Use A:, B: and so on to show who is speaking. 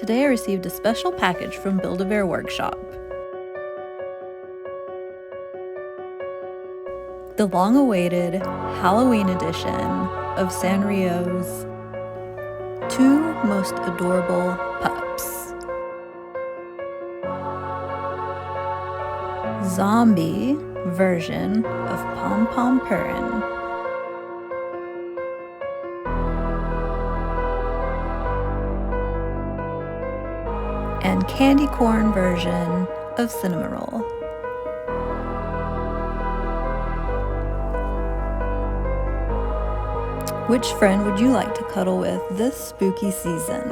A: Today I received a special package from Build-A-Bear Workshop. The long-awaited Halloween edition of Sanrio's two most adorable pups. Zombie version of Pompompurin. And candy corn version of Cinnamoroll. Which friend would you like to cuddle with this spooky season?